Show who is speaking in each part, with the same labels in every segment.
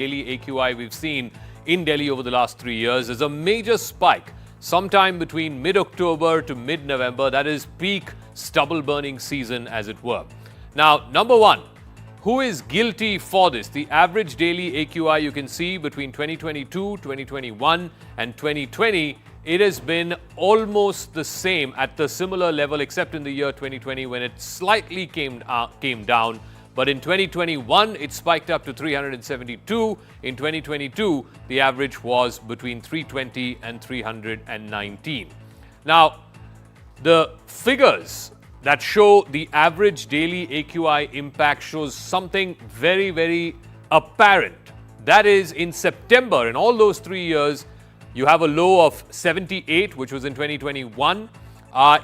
Speaker 1: daily AQI we've seen in Delhi over the last 3 years. There's a major spike sometime between mid-October to mid-November. That is peak stubble burning season, as it were. Now, number one, who is guilty for this? The average daily AQI you can see between 2022, 2021 and 2020, it has been almost the same at the similar level, except in the year 2020 when it slightly came down. But in 2021, it spiked up to 372. In 2022, the average was between 320 and 319. Now, the figures that show the average daily AQI impact shows something very, very apparent. That is, in September, in all those 3 years, you have a low of 78, which was in 2021.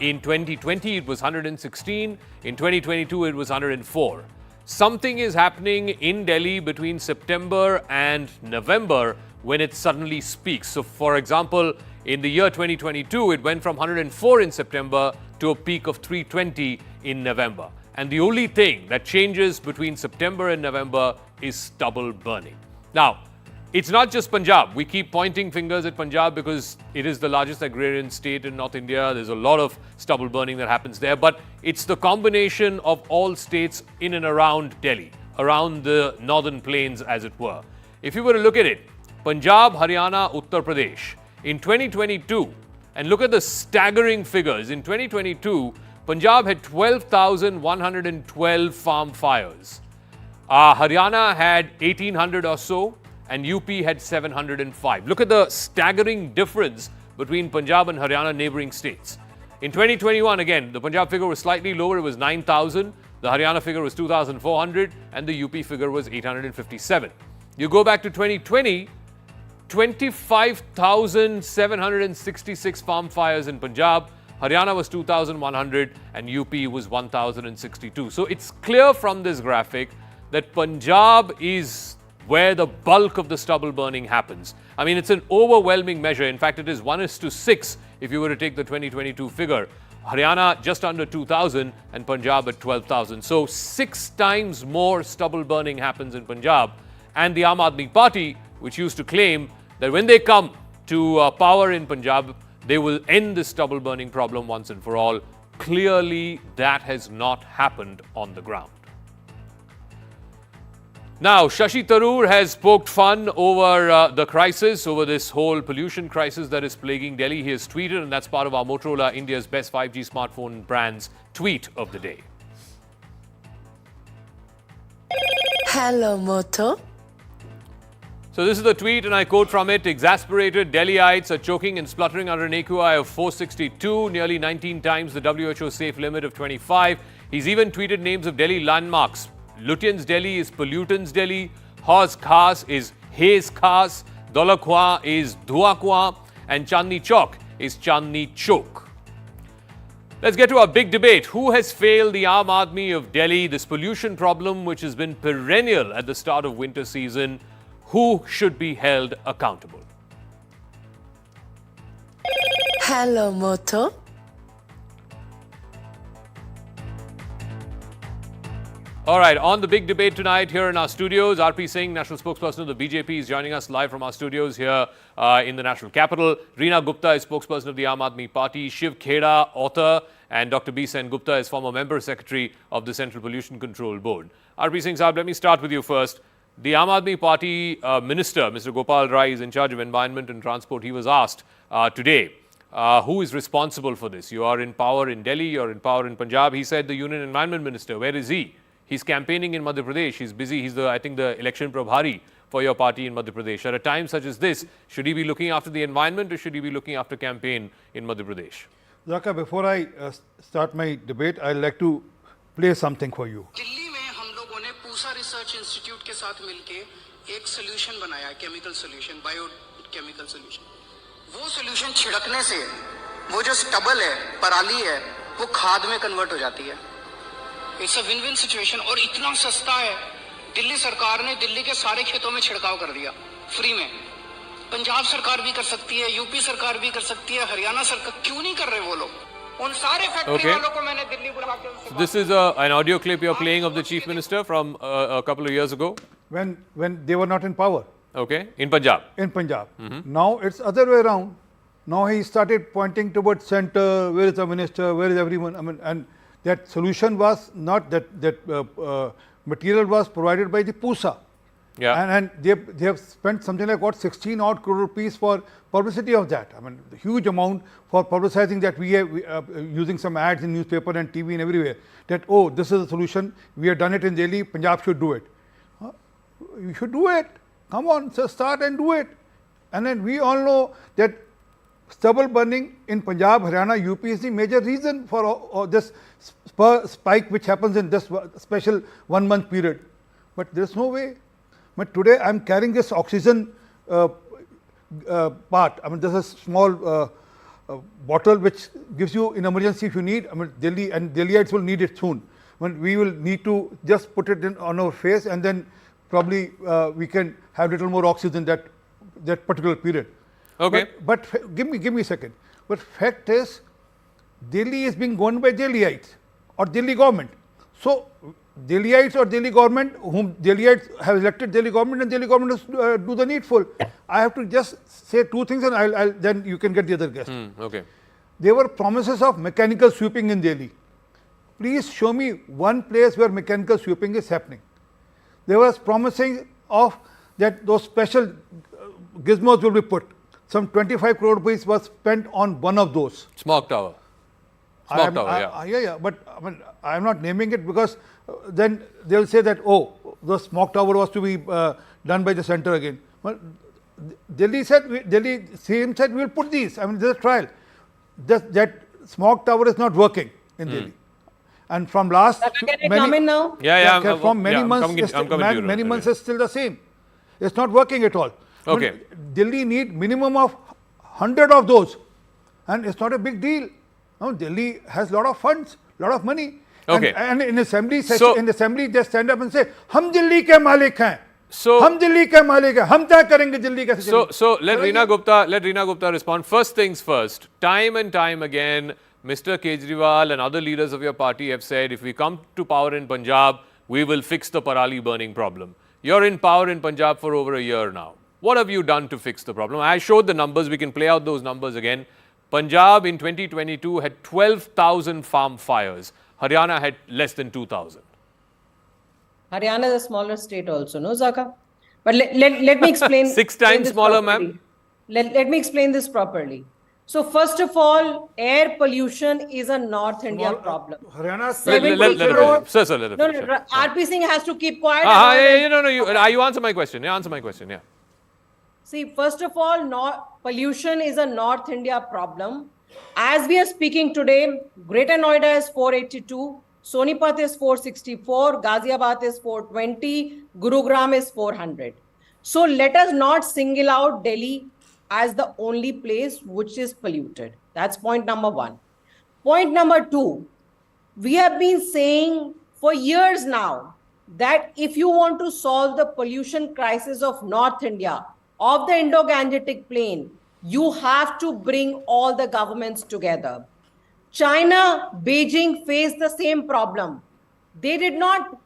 Speaker 1: In 2020, it was 116. In 2022, it was 104. Something is happening in Delhi between September and November when it suddenly speaks. So, for example, in the year 2022, it went from 104 in September to a peak of 320 in November. And the only thing that changes between September and November is stubble burning. Now, it's not just Punjab. We keep pointing fingers at Punjab because it is the largest agrarian state in North India. There's a lot of stubble burning that happens there. But it's the combination of all states in and around Delhi, around the northern plains, as it were. If you were to look at it, Punjab, Haryana, Uttar Pradesh, in 2022, and look at the staggering figures. In 2022, Punjab had 12,112 farm fires. Haryana had 1,800 or so, and UP had 705. Look at the staggering difference between Punjab and Haryana neighboring states. In 2021, again, the Punjab figure was slightly lower. It was 9,000. The Haryana figure was 2,400, and the UP figure was 857. You go back to 2020, 25,766 farm fires in Punjab. Haryana was 2,100 and UP was 1,062. So it's clear from this graphic that Punjab is where the bulk of the stubble burning happens. I mean, it's an overwhelming measure. In fact, it is 1:6 if you were to take the 2022 figure. Haryana just under 2,000 and Punjab at 12,000. So 6 times more stubble burning happens in Punjab. And the Aam Aadmi Party, which used to claim that when they come to power in Punjab, they will end this stubble burning problem once and for all. Clearly, that has not happened on the ground. Now, Shashi Tharoor has poked fun over the crisis, over this whole pollution crisis that is plaguing Delhi. He has tweeted, and that's part of our Motorola, India's best 5G smartphone brand's tweet of the day.
Speaker 2: Hello, Moto.
Speaker 1: So this is the tweet, and I quote from it. Exasperated Delhiites are choking and spluttering under an AQI of 462, nearly 19 times the WHO safe limit of 25. He's even tweeted names of Delhi landmarks. Lutyens Delhi is Pollutants Delhi. Hauz Khas is Haze Khas. Daula Khwa is Dhua Khwa. And Chandni Chowk is Chandni Chowk. Let's get to our big debate. Who has failed the Aam Aadmi of Delhi? This pollution problem, which has been perennial at the start of winter season. Who should be held accountable?
Speaker 2: Hello, Moto.
Speaker 1: All right, on the big debate tonight here in our studios, R.P. Singh, national spokesperson of the BJP, is joining us live from our studios here in the national capital. Reena Gupta is spokesperson of the Aam Aadmi Party. Shiv Kheda, author, and Dr. B. Sen Gupta is former member secretary of the Central Pollution Control Board. R.P. Singh Saab, let me start with you first. The Aam Aadmi Party minister, Mr. Gopal Rai, is in charge of environment and transport. He was asked today, who is responsible for this? You are in power in Delhi, you're in power in Punjab. He said the Union Environment Minister. Where is he? He's campaigning in Madhya Pradesh. He's busy. He's I think, the election prabhari for your party in Madhya Pradesh. At a time such as this, should he be looking after the environment or should he be looking after campaign in Madhya Pradesh?
Speaker 3: Zaka, before I start my debate, I'd like to play something for you.
Speaker 4: Pusa research institute के साथ मिलके एक solution बनाया, chemical solution, biochemical solution. वो solution छिड़कने से वो जो स्टबल है, पराली है, वो खाद में कन्वर्ट हो जाती है। It's a win win situation और इतना सस्ता है। दिल्ली सरकार ने दिल्ली के सारे खेतों में छिड़काव कर दिया फ्री में। पंजाब सरकार भी कर सकती है, यूपी सरकार भी कर सकती है, हरियाणा सरकार क्यों नहीं कर रहे वो लोग?
Speaker 1: Okay. This is an audio clip you're playing of the Chief Minister from a couple of years ago.
Speaker 3: when they were not in power
Speaker 1: Okay, in Punjab.
Speaker 3: in Punjab. Now it's other way around. Now he started pointing towards center. Where is the minister? Where is everyone? I mean, and that solution was not that material was provided by the PUSA.
Speaker 1: Yeah.
Speaker 3: And they have spent something like what 16 odd crore rupees for publicity of that. I mean, the huge amount for publicizing that we are using some ads in newspaper and TV and everywhere. That oh, this is a solution. We have done it in Delhi. Punjab should do it. You should do it. Come on, so start and do it. And then we all know that stubble burning in Punjab, Haryana, UP is the major reason for all this spike which happens in this special 1 month period. But there is no way. But today I am carrying this oxygen part. I mean, this is a small bottle which gives you in emergency if you need. I mean, Delhi and Delhiites will need it soon. When we will need to just put it in on our face, and then probably we can have little more oxygen that particular period.
Speaker 1: Okay.
Speaker 3: But give me a second. But fact is, Delhi is being governed by Delhiites or Delhi government. So Delhiites or Delhi government, whom Delhiites have elected Delhi government, and Delhi government is do the needful. I have to just say two things, and I'll then you can get the other guest.
Speaker 1: Okay.
Speaker 3: There were promises of mechanical sweeping in Delhi. Please show me one place where mechanical sweeping is happening. There was promising of that those special gizmos will be put. Some 25 crore rupees was spent on one of those.
Speaker 1: Smog tower. Smog tower,
Speaker 3: yeah. But I mean, I am not naming it because then they will say that, oh, the smog tower was to be done by the center again. Well, Delhi CM said we will put these. I mean, there is a trial. That smog tower is not working in Delhi. And from last
Speaker 5: many now?
Speaker 3: From many months, many months is still the same. It's not working at all.
Speaker 1: Okay.
Speaker 3: I mean, Delhi need minimum of 100 of those, and it's not a big deal. No, Delhi has lot of funds, lot of money.
Speaker 1: Okay.
Speaker 3: And in assembly session, in assembly they stand up and say, "Hum Delhi ke malik hain."
Speaker 1: So
Speaker 3: hum Delhi ke malik hain. Hum kya karenge Delhi kaise chalegi?
Speaker 1: So let Reena Gupta respond. First things first. Time and time again, Mr. Kejriwal and other leaders of your party have said, if we come to power in Punjab, we will fix the Parali burning problem. You're in power in Punjab for over a year now. What have you done to fix the problem? I showed the numbers. We can play out those numbers again. Punjab in 2022 had 12,000 farm fires. Haryana had less than 2,000.
Speaker 5: Haryana is a smaller state also, no, Zaka? But let me explain.
Speaker 1: 6 times smaller, ma'am.
Speaker 5: Let me explain this properly. So first of all, air pollution is a North India problem.
Speaker 3: Haryana.
Speaker 1: Sir.
Speaker 5: RP Singh has to keep quiet.
Speaker 1: You answer my question. Yeah.
Speaker 5: See, first of all, pollution is a North India problem. As we are speaking today, Greater Noida is 482, Sonipat is 464, Ghaziabad is 420, Gurugram is 400. So let us not single out Delhi as the only place which is polluted. That's point number one. Point number two, we have been saying for years now that if you want to solve the pollution crisis of North India, of the Indo-Gangetic plain, you have to bring all the governments together. China, Beijing faced the same problem. They did not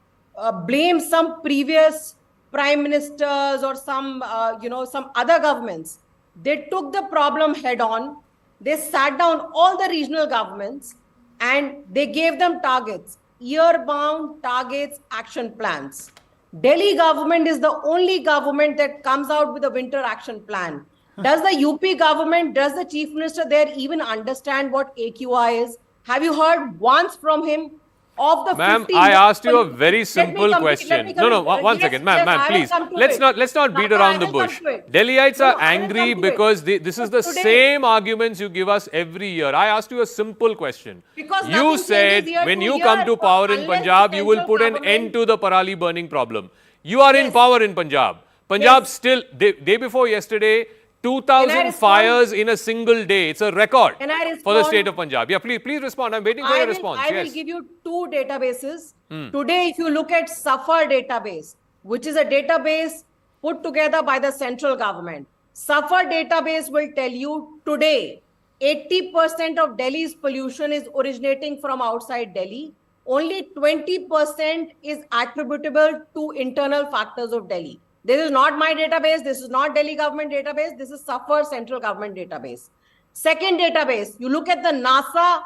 Speaker 5: blame some previous prime ministers or some other governments. They took the problem head on. They sat down all the regional governments and they gave them targets, year-bound targets, action plans. Delhi government is the only government that comes out with a winter action plan. Does the UP government, does the chief minister there even understand what AQI is? Have you heard once from him? Of the
Speaker 1: ma'am, I asked you a very simple question. No, one second, ma'am, please. Let's not beat around the bush. Delhiites are angry because this is the same arguments you give us every year. I asked you a simple question. You said when you come to power in Punjab, you will put an end to the Parali burning problem. You are in power in Punjab. Punjab still, day before yesterday, 2,000 fires in a single day. It's a record for the state of Punjab. Yeah, please respond. I'm waiting for your response.
Speaker 5: I will give you two databases. Today, if you look at Ceasefire database, which is a database put together by the central government, Ceasefire database will tell you today, 80% of Delhi's pollution is originating from outside Delhi. only 20% is attributable to internal factors of Delhi. This is not my database. This is not Delhi government database. This is Ceasefire central government database. Second database, you look at the NASA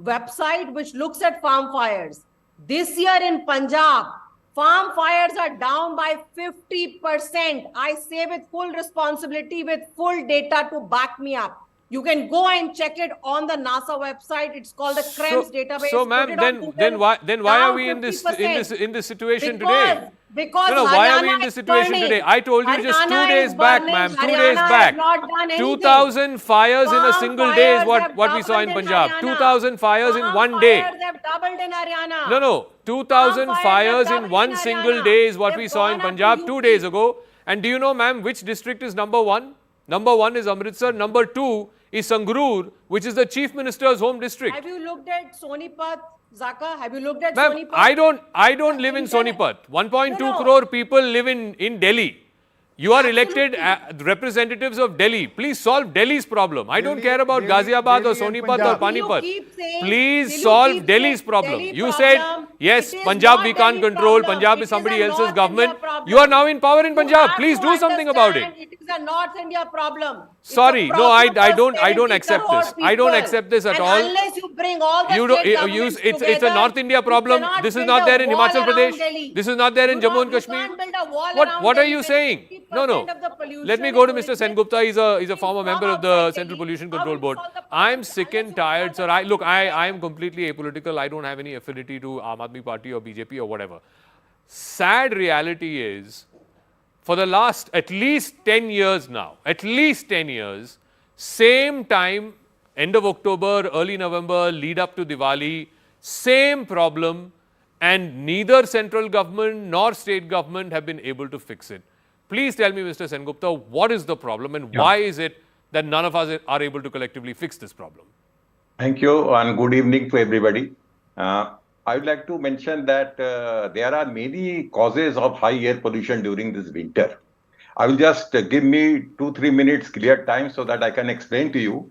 Speaker 5: website, which looks at farm fires. This year in Punjab, farm fires are down by 50%. I say with full responsibility, with full data to back me up. You can go and check it on the NASA website. It's called the CREMS database.
Speaker 1: So, ma'am, then why are we in this situation today?
Speaker 5: Because
Speaker 1: no, why are we in this situation today? I told you just 2 days back, ma'am. 2 days back. 2,000 fires in a single day is what we saw in Punjab. 2,000 fires in one day.
Speaker 5: Fires have doubled in Haryana.
Speaker 1: No. 2,000 fires in one single day is what we saw in Punjab 2 days ago. And do you know, ma'am, which district is number one? Number one is Amritsar. Number two is Sangrur, which is the Chief Minister's home district.
Speaker 5: Have you looked at Sonipat, Zaka? Have you looked at
Speaker 1: Ma'am,
Speaker 5: Sonipat?
Speaker 1: I don't live in Sonipat. 1.2 crore people live in Delhi. You are elected representatives of Delhi. Please solve Delhi's problem. I don't care about Ghaziabad or Sonipat or Panipat. Please solve Delhi's problem. You said, yes, Punjab we can't control. Punjab is somebody else's government. You are now in power in Punjab. Please do something about it.
Speaker 5: It is a North India problem.
Speaker 1: Sorry, no, I don't accept this. I don't accept this at all.
Speaker 5: Unless you bring all the
Speaker 1: it's a North India problem. This is not there in Himachal Pradesh. This is not there in Jammu and Kashmir. What are you saying? No. Let me go to Mr. Sengupta. He's a former member of the Central Pollution Control Board. I'm sick and tired, sir. I am completely apolitical. I don't have any affinity to Aam Aadmi Party or BJP or whatever. Sad reality is, for the last at least 10 years now, same time, end of October, early November, lead up to Diwali, same problem, and neither central government nor state government have been able to fix it. Please tell me, Mr. Sengupta, what is the problem and why is it that none of us are able to collectively fix this problem?
Speaker 6: Thank you and good evening to everybody. I would like to mention that there are many causes of high air pollution during this winter. I will just give me 2-3 minutes clear time so that I can explain to you.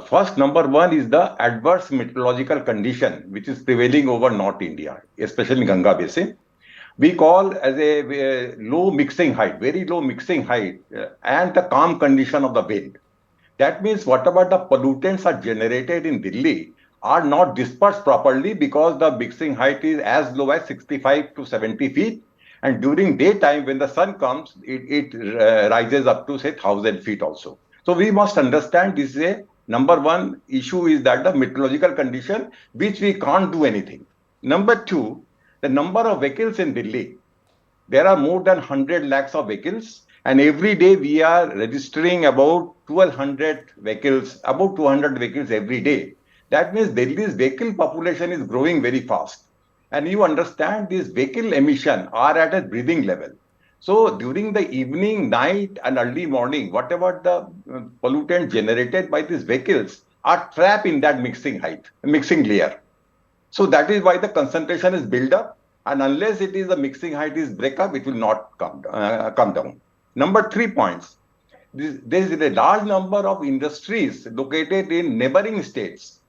Speaker 6: First, number one is the adverse meteorological condition which is prevailing over North India, especially in Ganga Basin. We call as a low mixing height, very low mixing height, and the calm condition of the wind. That means whatever the pollutants are generated in Delhi are not dispersed properly because the mixing height is as low as 65 to 70 feet. And during daytime, when the sun comes, it rises up to, say, 1,000 feet also. So we must understand this is a number one issue is that the meteorological condition, which we can't do anything. Number two, the number of vehicles in Delhi. There are more than 100 lakhs of vehicles. And every day we are registering about 1,200 vehicles, about 200 vehicles every day. That means Delhi's vehicle population is growing very fast. And you understand these vehicle emissions are at a breathing level. So during the evening, night and early morning, whatever the pollutant generated by these vehicles are trapped in that mixing layer. So that is why the concentration is built up. And unless it is the mixing height is break up, it will not come down. Number 3 points. There is a large number of industries located in neighboring states.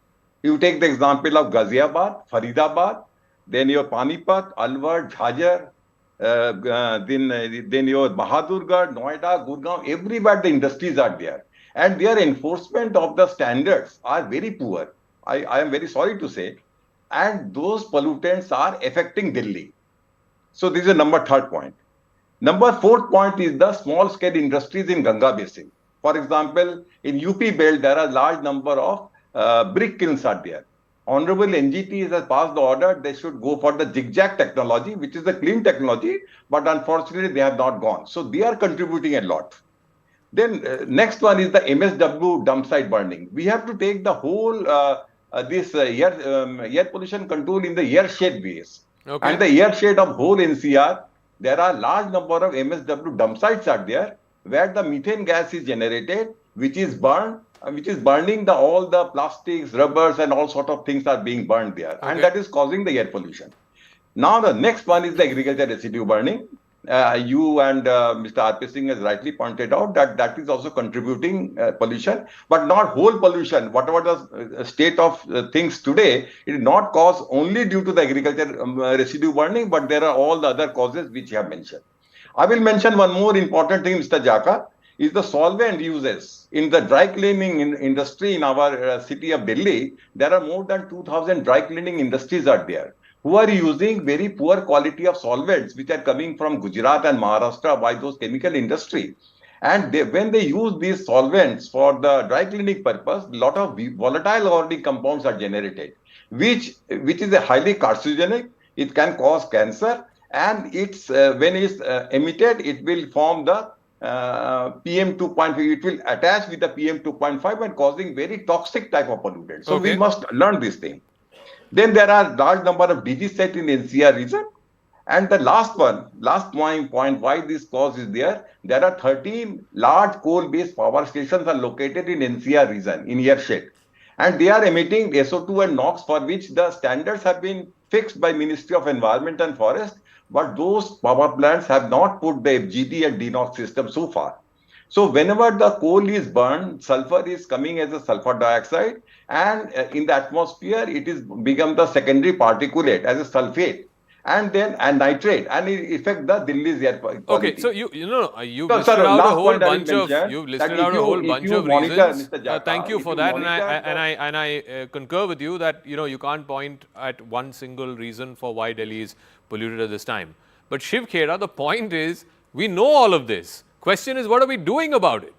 Speaker 6: You take the example of Ghaziabad, Faridabad, then your Panipat, Alwar, Jhajjar, then your Bahadurgarh, Noida, Gurgaon, everywhere the industries are there. And their enforcement of the standards are very poor. I am very sorry to say. And those pollutants are affecting Delhi. So this is the number 3rd point. Number 4th point is the small scale industries in Ganga Basin. For example, in UP belt, there are a large number of brick kilns are there. Honorable NGT has passed the order, they should go for the zigzag technology, which is the clean technology, but unfortunately they have not gone. So they are contributing a lot. Then next one is the MSW dump site burning. We have to take the whole air pollution control in the airshed ways. Okay. And the airshed of whole NCR, there are large number of MSW dump sites are there where the methane gas is generated, which is burned, which is burning all the plastics, rubbers, and all sort of things are being burned there. Okay. And that is causing the air pollution. Now the next one is the agriculture residue burning. you and Mr. R.P. Singh has rightly pointed out that is also contributing pollution, but not whole pollution. Whatever the state of things today, it is not caused only due to the agriculture residue burning, but there are all the other causes which you have mentioned. I will mention one more important thing, Mr. Jaka, is the solvent uses. In the dry cleaning industry in our city of Delhi, there are more than 2,000 dry cleaning industries are there who are using very poor quality of solvents which are coming from Gujarat and Maharashtra by those chemical industry. And when they use these solvents for the dry cleaning purpose, a lot of volatile organic compounds are generated, which is a highly carcinogenic. It can cause cancer, and it's when it's emitted, it will form the PM 2.5. It will attach with the PM 2.5 and causing very toxic type of pollutant. So we must learn this thing. Then there are large number of disease sites in NCR region. And the last point why this cause is there are 13 large coal-based power stations are located in NCR region, in Yershed. And they are emitting SO2 and NOx, for which the standards have been fixed by Ministry of Environment and Forest, but those power plants have not put the FGD and DNOx system so far. So whenever the coal is burned, sulfur is coming as a sulfur dioxide, and in the atmosphere, it is become the secondary particulate as a sulfate, and then nitrate, and it affect the Delhi's air quality.
Speaker 1: Okay, so you've listed out a whole bunch of reasons. Thank you for that, and I concur with you that you can't point at one single reason for why Delhi is polluted at this time. But Shiv Khera, the point is, we know all of this. Question is, what are we doing about it?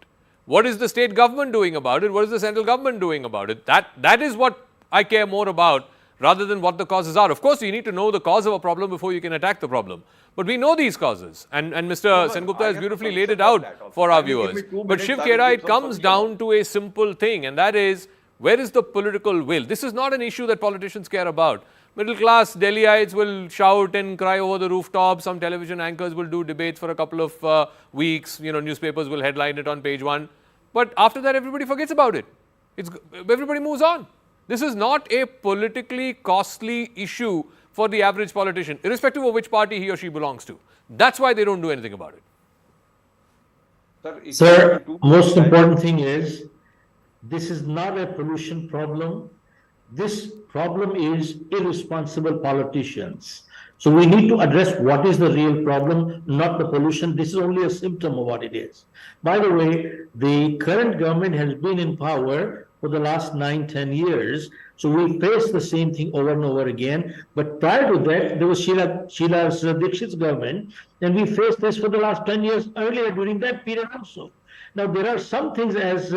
Speaker 1: What is the state government doing about it? What is the central government doing about it? That is what I care more about, rather than what the causes are. Of course, you need to know the cause of a problem before you can attack the problem. But we know these causes, and Mr. Sengupta has beautifully laid it out for our viewers. But Shiv Khera, it comes down to a simple thing, and that is, where is the political will? This is not an issue that politicians care about. Middle class Delhiites will shout and cry over the rooftop. Some television anchors will do debates for a couple of weeks. Newspapers will headline it on page 1. But after that, everybody forgets about it. Everybody moves on. This is not a politically costly issue for the average politician, irrespective of which party he or she belongs to. That's why they don't do anything about it.
Speaker 7: Sir, most important thing is, this is not a pollution problem. This problem is irresponsible politicians. So we need to address what is the real problem, not the pollution. This is only a symptom of what it is. By the way, the current government has been in power for the last 9-10 years. So we face the same thing over and over again. But prior to that, there was Sheila Dikshit's government, and we faced this for the last 10 years earlier during that period also. Now, there are some things, as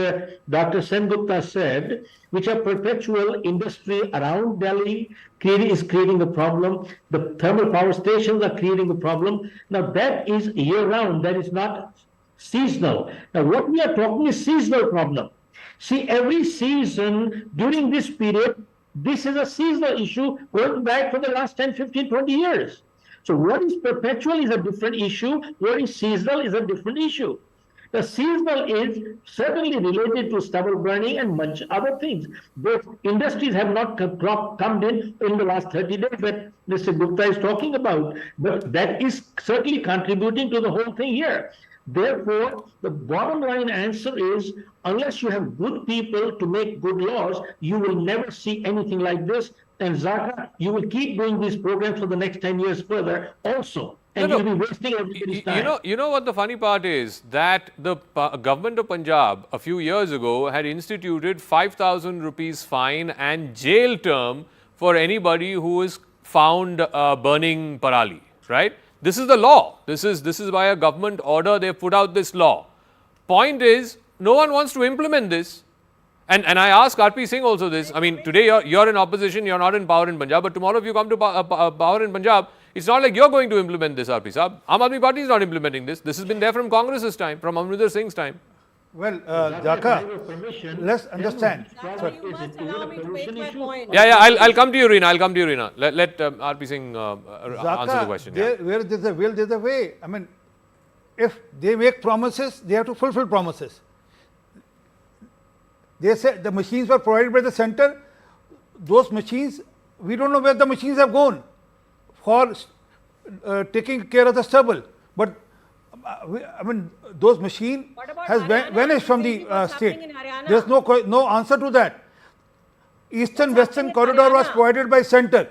Speaker 7: Dr. Sengupta said, which are perpetual. Industry around Delhi is creating the problem. The thermal power stations are creating the problem. Now, that is year-round. That is not seasonal. Now, what we are talking is seasonal problem. See, every season during this period, this is a seasonal issue going back for the last 10, 15, 20 years. So what is perpetual is a different issue. What is seasonal is a different issue. The seasonal is certainly related to stubble burning and much other things. Those industries have not come in the last 30 days that Mr. Gupta is talking about. But that is certainly contributing to the whole thing here. Therefore, the bottom line answer is, unless you have good people to make good laws, you will never see anything like this. And Zaka, you will keep doing these programs for the next 10 years further also. And you'll be wasting everybody's time.
Speaker 1: You know what the funny part is? That the government of Punjab a few years ago had instituted 5,000 rupees fine and jail term for anybody who is found burning parali, right? This is the law. This is by a government order. They put out this law. Point is, no one wants to implement this. And I ask R.P. Singh also this. I mean, today you're in opposition, you're not in power in Punjab, but tomorrow if you come to power in Punjab, it's not like you're going to implement this, R.P. Saab. Aam Aadmi Party is not implementing this. This has been there from Congress's time, from Amrinder Singh's time.
Speaker 3: Well, Jaka, let's understand.
Speaker 5: You must allow me to make my point.
Speaker 1: Yeah, I'll come to you, Reena. Let R.P. Singh answer the question.
Speaker 3: Where there's a will, there's a way. I mean, if they make promises, they have to fulfill promises. They said the machines were provided by the center. Those machines, we don't know where the machines have gone for taking care of the stubble. But I mean, those machine
Speaker 5: What about
Speaker 3: has
Speaker 5: Haryana?
Speaker 3: vanished from
Speaker 5: Recently,
Speaker 3: the
Speaker 5: what's
Speaker 3: state.
Speaker 5: happening in Haryana?
Speaker 3: There's no answer to that. Eastern-Western
Speaker 5: happening in
Speaker 3: corridor was
Speaker 5: Haryana?
Speaker 3: provided by center.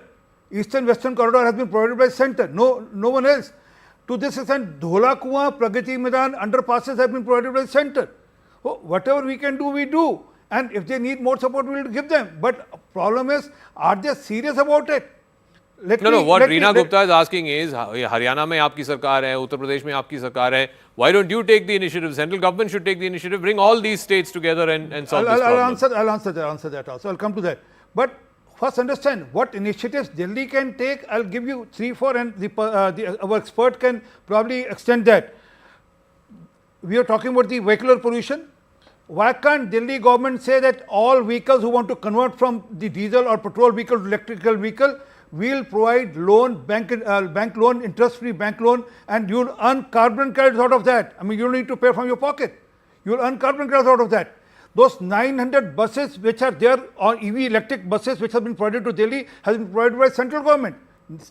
Speaker 3: Eastern-Western corridor has been provided by center. No one else. To this extent, Dhola Kuan, Pragati Maidan, underpasses have been provided by center. So whatever we can do, we do. And if they need more support, we will give them. But problem is, are they serious about it?
Speaker 1: What Reena Gupta is asking is, Haryana mein aapki sarkar hai, Uttar Pradesh mein aapki sarkar hai. Why don't you take the initiative? Central government should take the initiative, bring all these states together and solve this problem.
Speaker 3: I'll answer that also. I'll come to that. But first understand what initiatives Delhi can take. I'll give you 3-4 and our expert can probably extend that. We are talking about the vehicular pollution. Why can't Delhi government say that all vehicles who want to convert from the diesel or petrol vehicle to electrical vehicle, we'll provide loan, bank loan, interest-free bank loan, and you'll earn carbon credits out of that. I mean, you don't need to pay from your pocket. You'll earn carbon credits out of that. Those 900 buses which are there, or EV electric buses which have been provided to Delhi, has been provided by central government.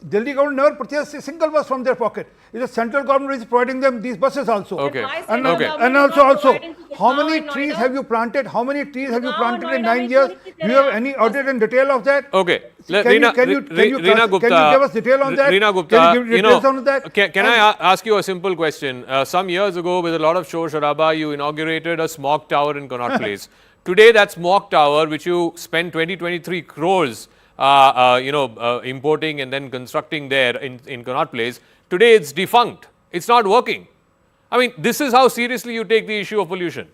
Speaker 3: Delhi government never purchased a single bus from their pocket. It is central government which is providing them these buses also.
Speaker 1: Okay.
Speaker 3: And
Speaker 1: Okay.
Speaker 3: also, how many trees have you planted? How many trees have you planted in 9 years? Do you have any audit and detail of that?
Speaker 1: Okay.
Speaker 3: Reena Gupta, can you give us detail on that?
Speaker 1: Reena Gupta,
Speaker 3: can you give details on that?
Speaker 1: Can I ask you a simple question? Some years ago, with a lot of shor sharaba, you inaugurated a smog tower in Connaught Place. Today, that smog tower, which you spent 23 crores, importing and then constructing there in Connaught Place, today it's defunct. It's not working. I mean, this is how seriously you take the issue of pollution.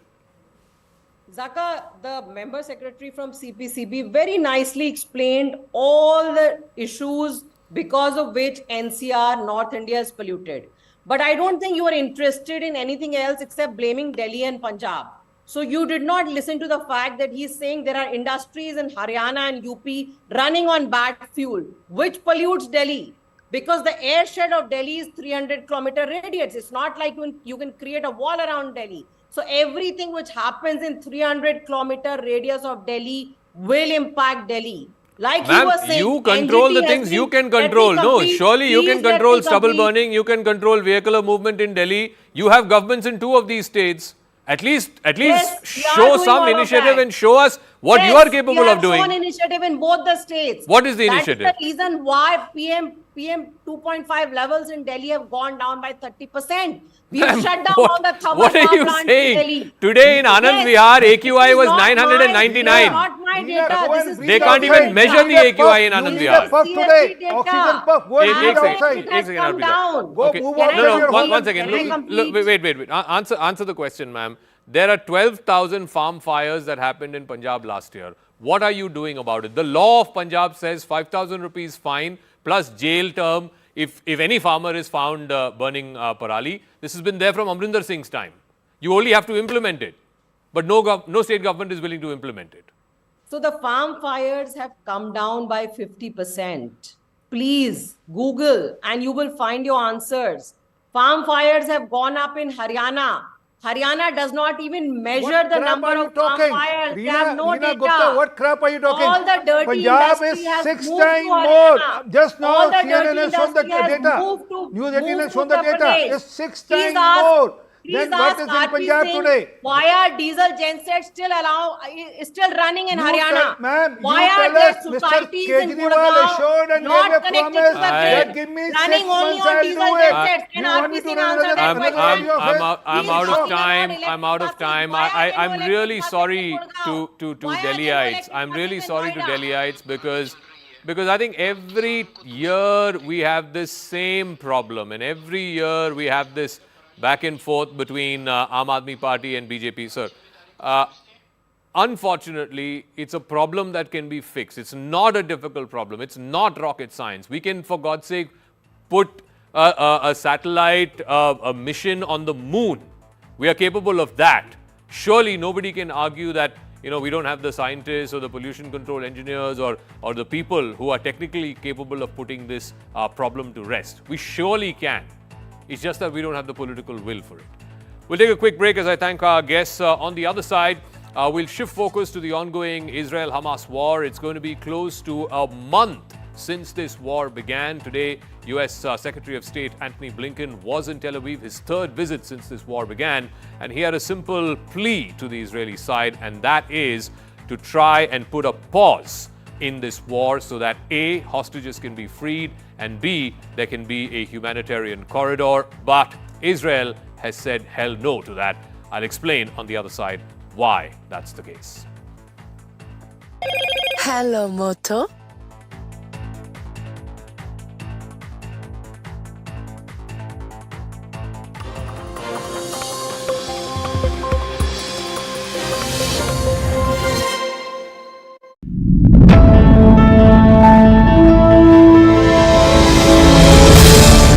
Speaker 5: Zaka, the member secretary from CPCB, very nicely explained all the issues because of which NCR, North India is polluted. But I don't think you are interested in anything else except blaming Delhi and Punjab. So you did not listen to the fact that he's saying there are industries in Haryana and UP running on bad fuel, which pollutes Delhi. Because the airshed of Delhi is 300-kilometer radius. It's not like you can create a wall around Delhi. So everything which happens in 300-kilometer radius of Delhi will impact Delhi. Like you were saying,
Speaker 1: you control the things you can control. No, surely you can control stubble burning, you can control vehicular movement in Delhi. You have governments in 2 of these states. At least show some initiative and show us what you are capable of doing.
Speaker 5: Shown initiative in both the states.
Speaker 1: What is the initiative?
Speaker 5: That's the reason why PM 2.5 levels in Delhi have gone down by 30%. We have shut down all the thermal
Speaker 1: What are
Speaker 5: power
Speaker 1: you
Speaker 5: plants in
Speaker 1: saying?
Speaker 5: Delhi.
Speaker 1: Today in Anand Vihar, AQI was 999.
Speaker 5: Not my data.
Speaker 1: They can't even measure the AQI in Anand Vihar.
Speaker 3: Puff today. Oxygen puff. Go and
Speaker 1: Ek
Speaker 3: read
Speaker 1: second.
Speaker 3: outside.
Speaker 5: It has come down.
Speaker 3: Go
Speaker 1: Okay.
Speaker 3: move
Speaker 5: Can
Speaker 3: on.
Speaker 5: I
Speaker 3: to your
Speaker 5: complete?
Speaker 1: One second.
Speaker 5: Can I complete?
Speaker 1: Wait. Answer the question, ma'am. There are 12,000 farm fires that happened in Punjab last year. What are you doing about it? The law of Punjab says 5,000 rupees fine plus jail term if any farmer is found burning parali. This has been there from Amrinder Singh's time. You only have to implement it. But no state government is willing to implement it.
Speaker 5: So the farm fires have come down by 50%. Please Google and you will find your answers. Farm fires have gone up in Haryana. Haryana does not even measure the number of farm fires. They have no data.
Speaker 3: Gupta, what crap are you talking?
Speaker 5: All the dirty
Speaker 3: Punjab
Speaker 5: industry
Speaker 3: is
Speaker 5: has
Speaker 3: 6
Speaker 5: moved
Speaker 3: times
Speaker 5: to
Speaker 3: more.
Speaker 5: Haryana.
Speaker 3: Just now,
Speaker 5: All the
Speaker 3: CNN
Speaker 5: dirty
Speaker 3: has shown the
Speaker 5: industry has
Speaker 3: data.
Speaker 5: moved to-
Speaker 3: News 18 has
Speaker 5: moved
Speaker 3: shown
Speaker 5: to
Speaker 3: the
Speaker 5: Uttar
Speaker 3: data.
Speaker 5: Pradesh.
Speaker 3: It's 6
Speaker 5: Please
Speaker 3: times
Speaker 5: ask-
Speaker 3: more
Speaker 5: please
Speaker 3: than what
Speaker 5: ask
Speaker 3: is in
Speaker 5: RP
Speaker 3: Punjab
Speaker 5: Singh,
Speaker 3: today.
Speaker 5: why are diesel gensets still running in
Speaker 3: You
Speaker 5: Haryana?
Speaker 3: tell- ma'am,
Speaker 5: Why
Speaker 3: you
Speaker 5: are
Speaker 3: tell
Speaker 5: there
Speaker 3: us, Mr.
Speaker 5: societies in
Speaker 3: Kejriwal assured and
Speaker 5: Gurgaon
Speaker 3: gave a
Speaker 5: not connected
Speaker 3: promise
Speaker 5: to the
Speaker 1: that
Speaker 5: grid,
Speaker 3: give me 6
Speaker 5: running only
Speaker 3: months,
Speaker 5: on
Speaker 3: I'll
Speaker 5: diesel
Speaker 3: do it.
Speaker 5: gensets? Can
Speaker 3: You want
Speaker 5: RP
Speaker 3: me to
Speaker 5: Singh
Speaker 3: do
Speaker 5: answer
Speaker 3: another
Speaker 5: that question?
Speaker 1: I'm out of
Speaker 5: He's
Speaker 1: time.
Speaker 5: talking
Speaker 1: I'm out of
Speaker 5: about
Speaker 1: time.
Speaker 5: electric buses. Why are
Speaker 1: I'm
Speaker 5: there no
Speaker 1: really
Speaker 5: electric
Speaker 1: sorry
Speaker 5: buses in
Speaker 1: to
Speaker 5: Gurgaon? Why are there no
Speaker 1: Delhiites.
Speaker 5: electric
Speaker 1: I'm really
Speaker 5: buses in
Speaker 1: sorry to
Speaker 5: Noida?
Speaker 1: Delhiites because I think every year we have this same problem, and every year we have this back and forth between Aam Aadmi Party and BJP. Sir, unfortunately, it's a problem that can be fixed. It's not a difficult problem. It's not rocket science. We can, for God's sake, put a satellite, a mission on the moon. We are capable of that. Surely nobody can argue that we don't have the scientists or the pollution control engineers or the people who are technically capable of putting this problem to rest. We surely can. It's just that we don't have the political will for it. We'll take a quick break as I thank our guests. On the other side, we'll shift focus to the ongoing Israel-Hamas war. It's going to be close to a month since this war began. Today, US Secretary of State Antony Blinken was in Tel Aviv, his third visit since this war began, and he had a simple plea to the Israeli side, and that is to try and put a pause in this war so that A, hostages can be freed, and B, there can be a humanitarian corridor. But Israel has said hell no to that. I'll explain on the other side why that's the case.
Speaker 2: Hello, Moto.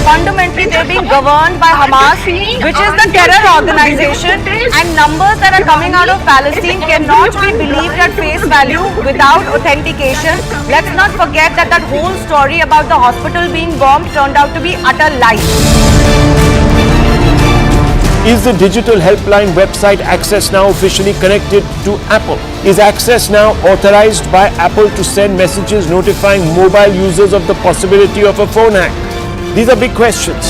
Speaker 8: Fundamentally, they're being governed by Hamas, which is the terror organization, and numbers that are coming out of Palestine cannot be believed at face value without authentication. Let's not forget that that whole story about the hospital being bombed turned out to be utter lie.
Speaker 9: Is the digital helpline website Access Now officially connected to Apple? Is Access Now authorized by Apple to send messages notifying mobile users of the possibility of a phone hack? These are big questions.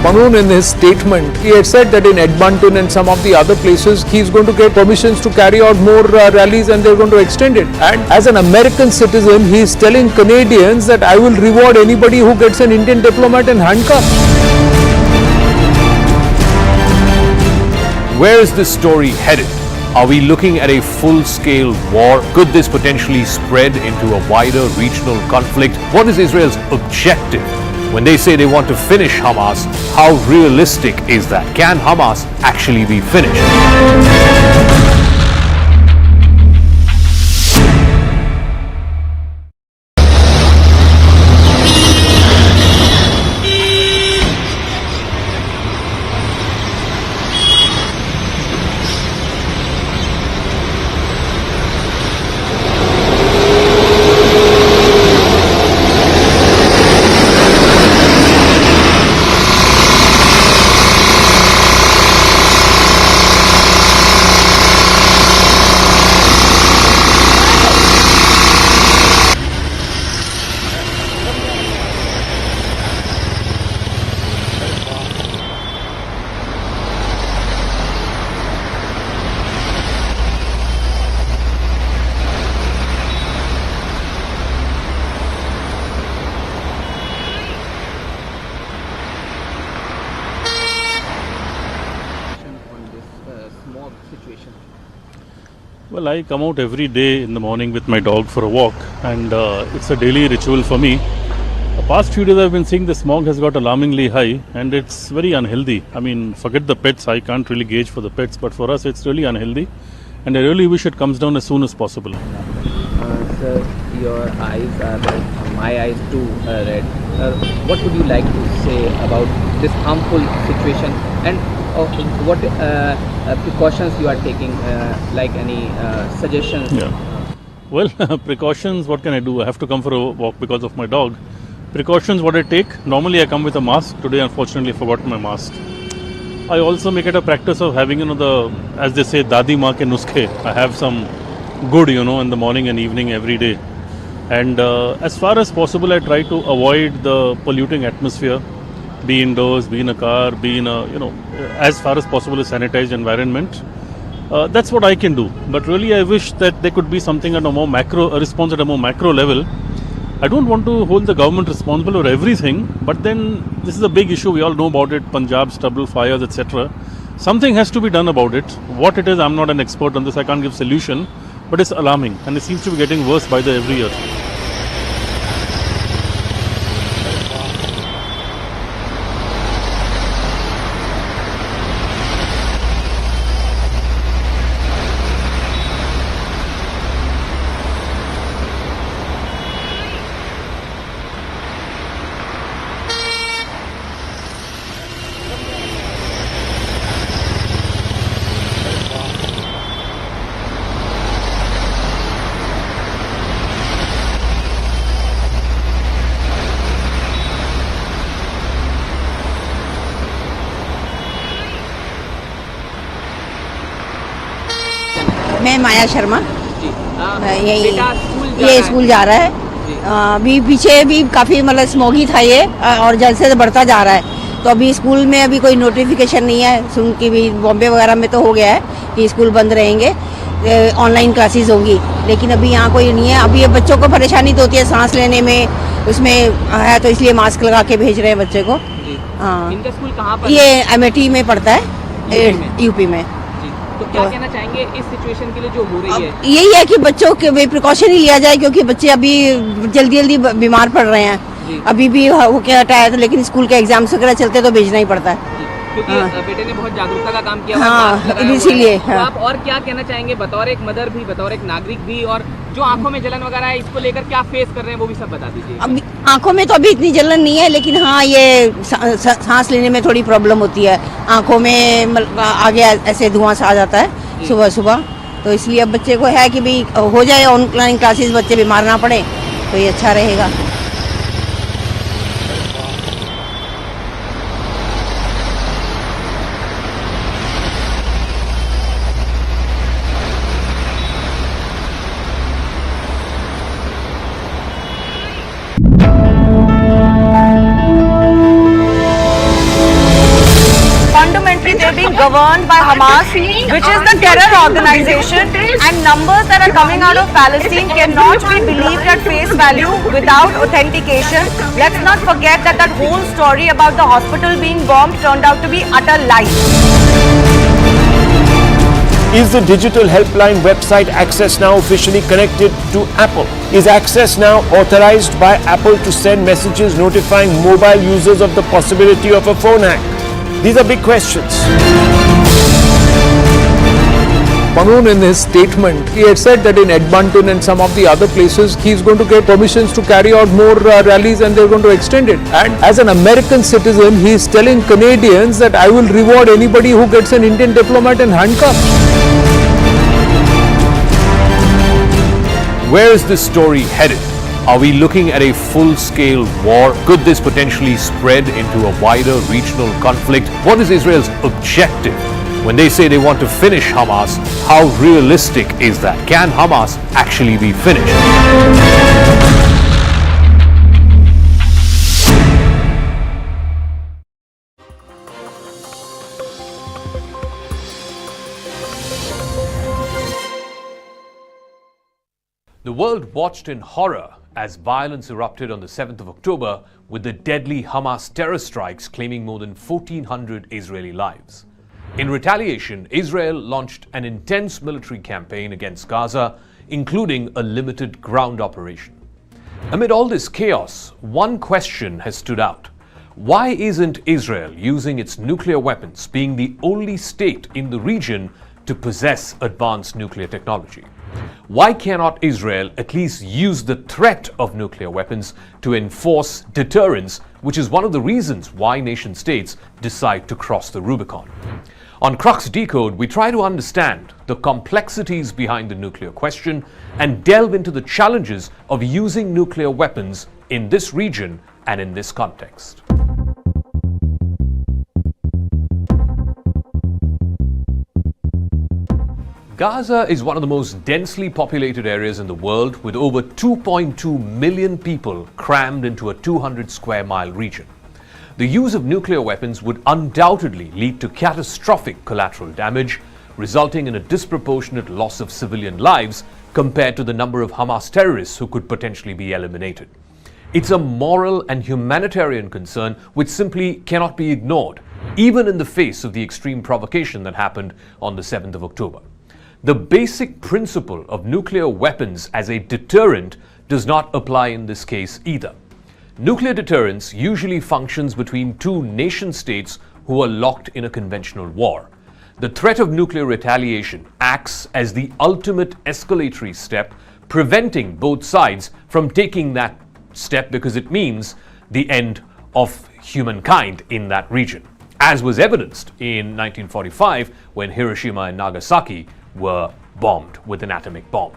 Speaker 10: Panoon, in his statement, he had said that in Edmonton and some of the other places, he's going to get permissions to carry out more rallies and they're going to extend it. And as an American citizen, he's telling Canadians that I will reward anybody who gets an Indian diplomat in handcuffs.
Speaker 1: Where is this story headed? Are we looking at a full-scale war? Could this potentially spread into a wider regional conflict? What is Israel's objective? When they say they want to finish Hamas, how realistic is that? Can Hamas actually be finished?
Speaker 11: Well, I come out every day in the morning with my dog for a walk, and it's a daily ritual for me. The past few days I've been seeing the smog has got alarmingly high, and it's very unhealthy. I mean, forget the pets, I can't really gauge for the pets, but for us it's really unhealthy, and I really wish it comes down as soon as possible.
Speaker 12: Sir, your eyes are red, my eyes too are red. What would you like to say about this harmful situation, and what precautions you are taking, like any suggestions?
Speaker 11: Yeah. Well, precautions, what can I do? I have to come for a walk because of my dog. Precautions, what I take, normally I come with a mask. Today, unfortunately, I forgot my mask. I also make it a practice of having, as they say, Dadi Ma ke nuskhe. I have some good, in the morning and evening every day. And as far as possible, I try to avoid the polluting atmosphere. Be indoors, be in a car, be in a, as far as possible a sanitized environment. That's what I can do. But really, I wish that there could be something at a more a response at a more macro level. I don't want to hold the government responsible for everything, but then this is a big issue. We all know about it, Punjab, stubble, fires, etc. Something has to be done about it. What it is, I'm not an expert on this. I can't give solution, but it's alarming, and it seems to be getting worse by the every year.
Speaker 13: मैं माया शर्मा
Speaker 12: बेटा school
Speaker 8: ये school जा रहा है। अभी पीछे भी काफ़ी मतलब स्मोगी था ये और जल्द से बढ़ता जा रहा है। तो अभी स्कूल में अभी कोई नोटिफिकेशन नहीं है, सुन की भी बॉम्बे वगैरह में तो हो गया है कि स्कूल बंद रहेंगे, ऑनलाइन क्लासेस होंगी, लेकिन अभी यहाँ कोई नहीं है। अभी ये बच्चों को परेशानी तो होती है सांस लेने में, उसमें है तो इसलिए मास्क लगा के भेज रहे हैं बच्चे को। हाँ,
Speaker 12: इनका स्कूल कहाँ पर?
Speaker 8: ये अमेठी में पढ़ता है, यूपी में।
Speaker 12: तो क्या कहना चाहेंगे इस सिचुएशन के लिए जो हो रही है?
Speaker 8: यही है कि बच्चों के प्रिकॉशन ही लिया जाए, क्योंकि बच्चे अभी जल्दी जल्दी बीमार पड़ रहे हैं। अभी भी हो के हटाया था, लेकिन स्कूल के एग्जाम्स वगैरह चलते तो भेजना ही पड़ता है,
Speaker 12: क्योंकि बेटे ने बहुत जागरूकता का काम किया।
Speaker 8: हाँ, इसीलिए।
Speaker 12: तो आप और क्या कहना चाहेंगे बतौर एक मदर भी, बतौर एक नागरिक भी, और जो आंखों में जलन वगैरह है इसको लेकर क्या फेस कर रहे हैं वो भी सब बता दीजिए।
Speaker 8: अभी आंखों में तो अभी इतनी जलन नहीं है, लेकिन हाँ ये सांस लेने में थोड़ी प्रॉब्लम होती है, आंखों में आगे ऐसे धुआं सा आ जाता है सुबह सुबह। तो इसलिए अब बच्चे को है कि भाई हो जाए ऑनलाइन क्लासेस, बच्चे बीमार ना पड़े तो ये अच्छा रहेगा। Fundamentally, they're being governed by Hamas, which is the terror organization, and numbers that are coming out of Palestine cannot be believed at face value without authentication. Let's not forget that that whole story about the hospital being bombed turned out to be utter lies.
Speaker 9: Is the digital helpline website Access Now officially connected to Apple? Is Access Now authorized by Apple to send messages notifying mobile users of the possibility of a phone hack? These are big questions.
Speaker 10: Panoon in his statement, he had said that in Edmonton and some of the other places, he's going to get permissions to carry out more rallies and they're going to extend it. And as an American citizen, he is telling Canadians that I will reward anybody who gets an Indian diplomat in handcuffs.
Speaker 1: Where is this story headed? Are we looking at a full-scale war? Could this potentially spread into a wider regional conflict? What is Israel's objective? When they say they want to finish Hamas, how realistic is that? Can Hamas actually be finished? The world watched in horror as violence erupted on the 7th of October with the deadly Hamas terror strikes claiming more than 1,400 Israeli lives. In retaliation, Israel launched an intense military campaign against Gaza, including a limited ground operation. Amid all this chaos, one question has stood out. Why isn't Israel using its nuclear weapons, being the only state in the region to possess advanced nuclear technology? Why cannot Israel at least use the threat of nuclear weapons to enforce deterrence, which is one of the reasons why nation states decide to cross the Rubicon? On Crux Decode, we try to understand the complexities behind the nuclear question and delve into the challenges of using nuclear weapons in this region and in this context. Gaza is one of the most densely populated areas in the world, with over 2.2 million people crammed into a 200 square mile region. The use of nuclear weapons would undoubtedly lead to catastrophic collateral damage, resulting in a disproportionate loss of civilian lives compared to the number of Hamas terrorists who could potentially be eliminated. It's a moral and humanitarian concern which simply cannot be ignored, even in the face of the extreme provocation that happened on the 7th of October. The basic principle of nuclear weapons as a deterrent does not apply in this case either. Nuclear deterrence usually functions between two nation states who are locked in a conventional war. The threat of nuclear retaliation acts as the ultimate escalatory step, preventing both sides from taking that step because it means the end of humankind in that region, as was evidenced in 1945 when Hiroshima and Nagasaki were bombed with an atomic bomb.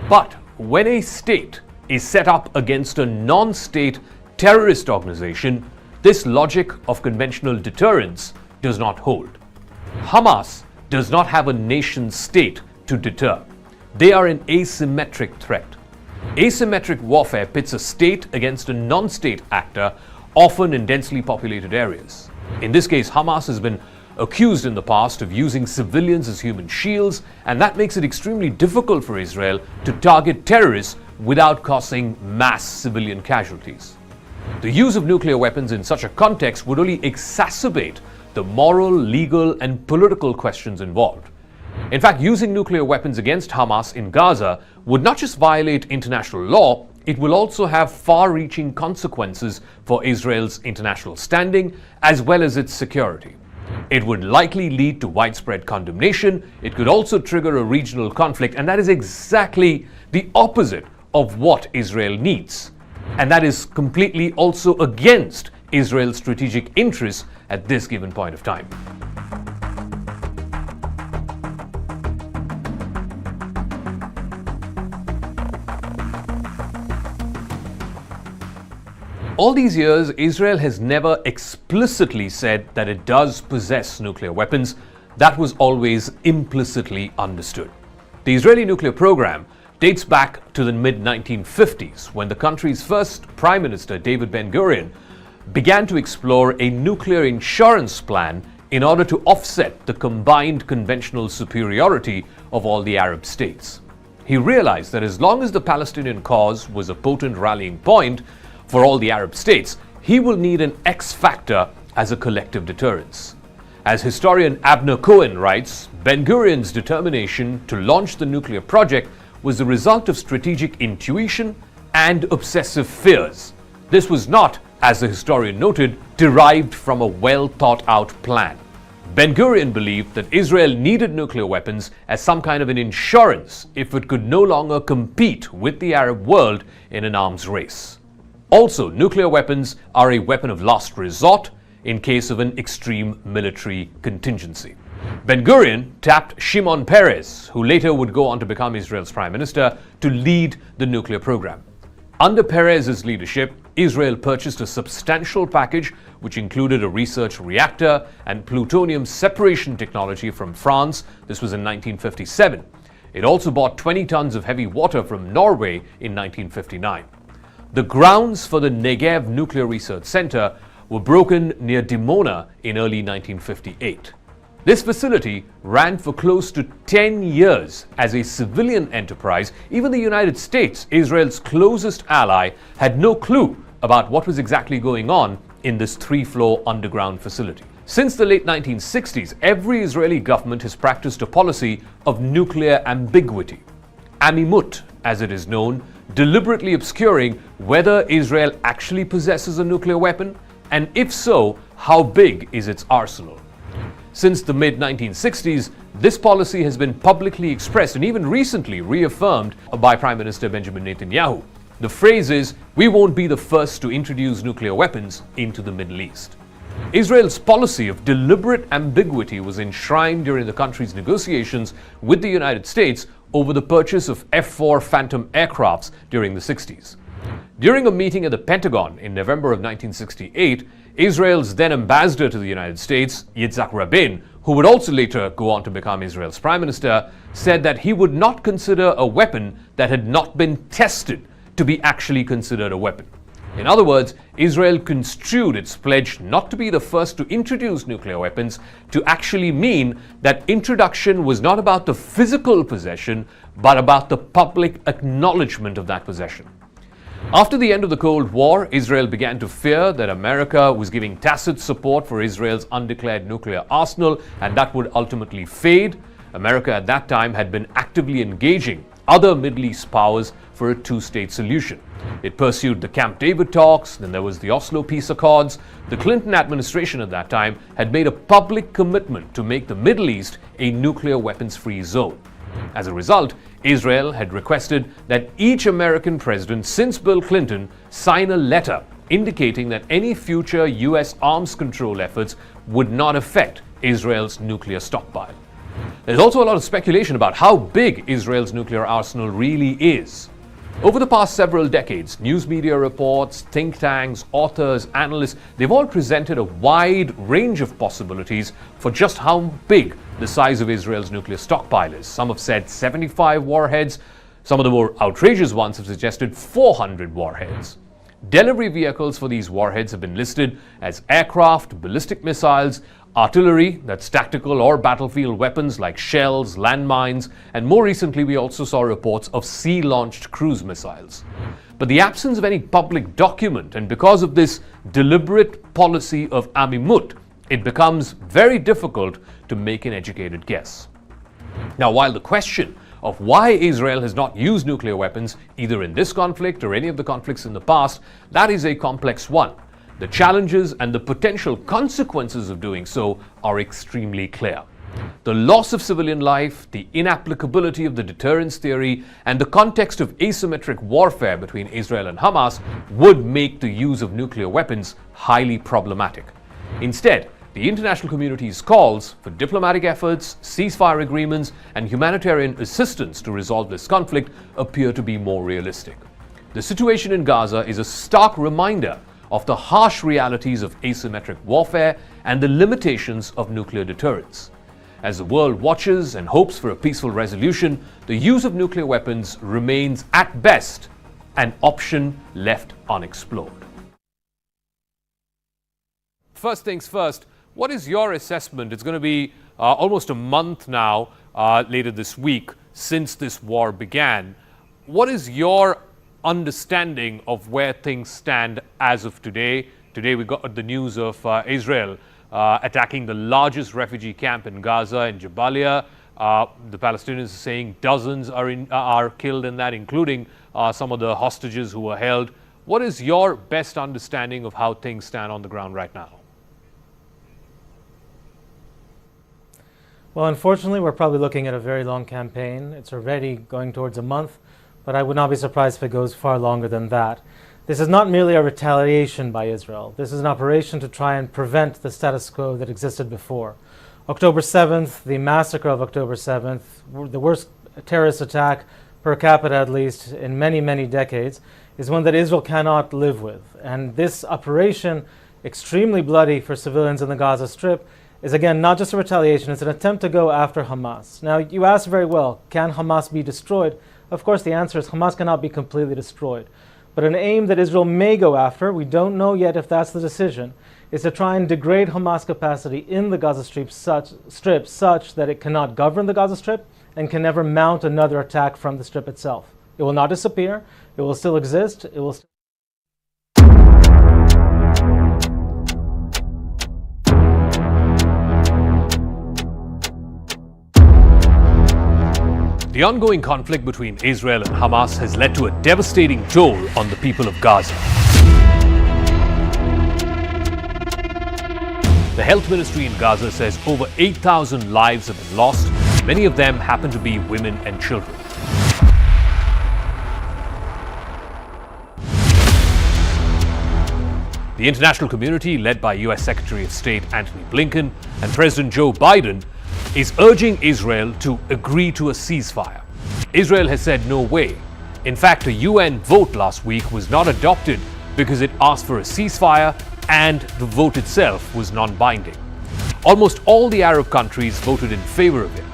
Speaker 1: But when a state is set up against a non-state terrorist organization, this logic of conventional deterrence does not hold. Hamas does not have a nation state to deter. They are an asymmetric threat. Asymmetric warfare pits a state against a non-state actor, often in densely populated areas. In this case, Hamas has been accused in the past of using civilians as human shields, and that makes it extremely difficult for Israel to target terrorists without causing mass civilian casualties. The use of nuclear weapons in such a context would only exacerbate the moral, legal, and political questions involved. In fact, using nuclear weapons against Hamas in Gaza would not just violate international law, it will also have far-reaching consequences for Israel's international standing as well as its security. It would likely lead to widespread condemnation. It could also trigger a regional conflict, and that is exactly the opposite of what Israel needs. And that is completely also against Israel's strategic interests at this given point of time. All these years, Israel has never explicitly said that it does possess nuclear weapons. That was always implicitly understood. The Israeli nuclear program dates back to the mid-1950s, when the country's first Prime Minister, David Ben-Gurion, began to explore a nuclear insurance plan in order to offset the combined conventional superiority of all the Arab states. He realized that as long as the Palestinian cause was a potent rallying point for all the Arab states, he will need an X factor as a collective deterrence. As historian Abner Cohen writes, Ben-Gurion's determination to launch the nuclear project was the result of strategic intuition and obsessive fears. This was not, as the historian noted, derived from a well-thought-out plan. Ben-Gurion believed that Israel needed nuclear weapons as some kind of an insurance if it could no longer compete with the Arab world in an arms race. Also, nuclear weapons are a weapon of last resort in case of an extreme military contingency. Ben-Gurion tapped Shimon Peres, who later would go on to become Israel's prime minister, to lead the nuclear program. Under Peres's leadership, Israel purchased a substantial package which included a research reactor and plutonium separation technology from France. This was in 1957. It also bought 20 tons of heavy water from Norway in 1959. The grounds for the Negev Nuclear Research Center were broken near Dimona in early 1958. This facility ran for close to 10 years as a civilian enterprise. Even the United States, Israel's closest ally, had no clue about what was exactly going on in this 3-floor underground facility. Since the late 1960s, every Israeli government has practiced a policy of nuclear ambiguity. Amimut, as it is known, deliberately obscuring whether Israel actually possesses a nuclear weapon, and if so, how big is its arsenal. Since the mid-1960s, this policy has been publicly expressed and even recently reaffirmed by Prime Minister Benjamin Netanyahu. The phrase is, "We won't be the first to introduce nuclear weapons into the Middle East." Israel's policy of deliberate ambiguity was enshrined during the country's negotiations with the United States over the purchase of F-4 Phantom aircrafts during the 60s. During a meeting at the Pentagon in November of 1968, Israel's then ambassador to the United States, Yitzhak Rabin, who would also later go on to become Israel's prime minister, said that he would not consider a weapon that had not been tested to be actually considered a weapon. In other words, Israel construed its pledge not to be the first to introduce nuclear weapons to actually mean that introduction was not about the physical possession, but about the public acknowledgement of that possession. After the end of the Cold War, Israel began to fear that America was giving tacit support for Israel's undeclared nuclear arsenal, and that would ultimately fade. America at that time had been actively engaging other Middle East powers for a two-state solution. It pursued the Camp David talks, then there was the Oslo Peace Accords. The Clinton administration at that time had made a public commitment to make the Middle East a nuclear weapons-free zone. As a result, Israel had requested that each American president since Bill Clinton sign a letter indicating that any future US arms control efforts would not affect Israel's nuclear stockpile. There's also a lot of speculation about how big Israel's nuclear arsenal really is. Over the past several decades, news media reports, think tanks, authors, analysts, they've all presented a wide range of possibilities for just how big the size of Israel's nuclear stockpile is. Some have said 75 warheads. Some of the more outrageous ones have suggested 400 warheads. Delivery vehicles for these warheads have been listed as aircraft, ballistic missiles, artillery, that's tactical or battlefield weapons like shells, landmines, and more recently we also saw reports of sea-launched cruise missiles. But the absence of any public document, and because of this deliberate policy of amimut, it becomes very difficult to make an educated guess. Now, while the question of why Israel has not used nuclear weapons either in this conflict or any of the conflicts in the past, that is a complex one. The challenges and the potential consequences of doing so are extremely clear. The loss of civilian life, the inapplicability of the deterrence theory, and the context of asymmetric warfare between Israel and Hamas would make the use of nuclear weapons highly problematic. Instead, the international community's calls for diplomatic efforts, ceasefire agreements, and humanitarian assistance to resolve this conflict appear to be more realistic. The situation in Gaza is a stark reminder of the harsh realities of asymmetric warfare and the limitations of nuclear deterrence. As the world watches and hopes for a peaceful resolution, the use of nuclear weapons remains at best an option left unexplored. First things first, what is your assessment? It's going to be almost a month now, later this week, since this war began. What is your understanding of where things stand as of today? Today we got the news of Israel attacking the largest refugee camp in Gaza, in Jabalia. The Palestinians are saying dozens are killed in that, including some of the hostages who were held. What is your best understanding of how things stand on the ground right now?
Speaker 13: Well, unfortunately, we're probably looking at a very long campaign. It's already going towards a month, but I would not be surprised if it goes far longer than that. This is not merely a retaliation by Israel. This is an operation to try and prevent the status quo that existed before. October 7th, the massacre of October 7th, the worst terrorist attack per capita at least in many, many decades, is one that Israel cannot live with. And this operation, extremely bloody for civilians in the Gaza Strip, is again not just a retaliation, it's an attempt to go after Hamas. Now, you asked very well, can Hamas be destroyed? Of course, the answer is Hamas cannot be completely destroyed. But an aim that Israel may go after, we don't know yet if that's the decision, is to try and degrade Hamas capacity in the Gaza Strip such that it cannot govern the Gaza Strip and can never mount another attack from the Strip itself. It will not disappear, it will still exist, it will still...
Speaker 1: The ongoing conflict between Israel and Hamas has led to a devastating toll on the people of Gaza. The health ministry in Gaza says over 8,000 lives have been lost. Many of them happen to be women and children. The international community, led by US Secretary of State Antony Blinken and President Joe Biden, is urging Israel to agree to a ceasefire. Israel has said no way. In fact, a UN vote last week was not adopted because it asked for a ceasefire and the vote itself was non-binding. Almost all the Arab countries voted in favor of it.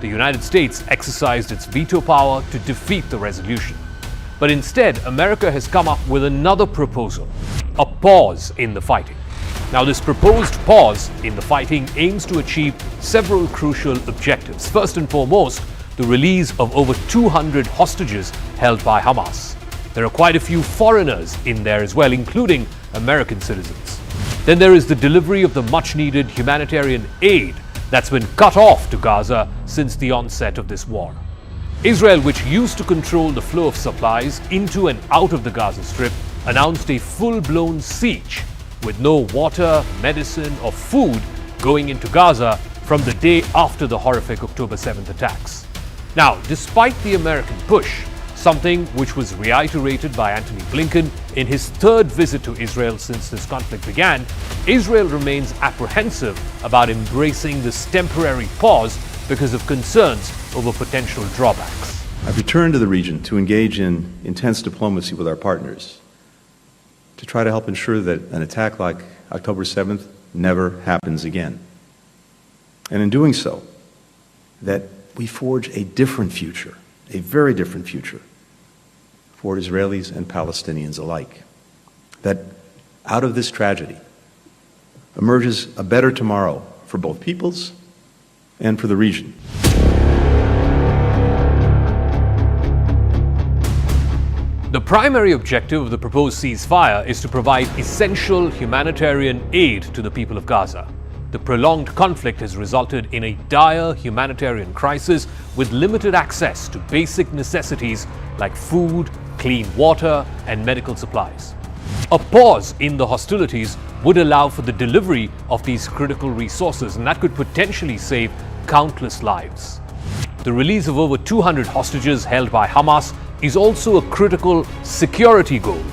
Speaker 1: The United States exercised its veto power to defeat the resolution. But instead, America has come up with another proposal, a pause in the fighting. Now, this proposed pause in the fighting aims to achieve several crucial objectives. First and foremost, the release of over 200 hostages held by Hamas. There are quite a few foreigners in there as well, including American citizens. Then there is the delivery of the much-needed humanitarian aid that's been cut off to Gaza since the onset of this war. Israel, which used to control the flow of supplies into and out of the Gaza Strip, announced a full-blown siege with no water, medicine, or food going into Gaza from the day after the horrific October 7th attacks. Now, despite the American push, something which was reiterated by Antony Blinken in his third visit to Israel since this conflict began, Israel remains apprehensive about embracing this temporary pause because of concerns over potential drawbacks.
Speaker 14: I've returned to the region to engage in intense diplomacy with our partners to try to help ensure that an attack like October 7th never happens again. And in doing so, that we forge a different future, a very different future for Israelis and Palestinians alike. That out of this tragedy emerges a better tomorrow for both peoples and for the region.
Speaker 1: The primary objective of the proposed ceasefire is to provide essential humanitarian aid to the people of Gaza. The prolonged conflict has resulted in a dire humanitarian crisis with limited access to basic necessities like food, clean water, and medical supplies. A pause in the hostilities would allow for the delivery of these critical resources, and that could potentially save countless lives. The release of over 200 hostages held by Hamas is also a critical security goal.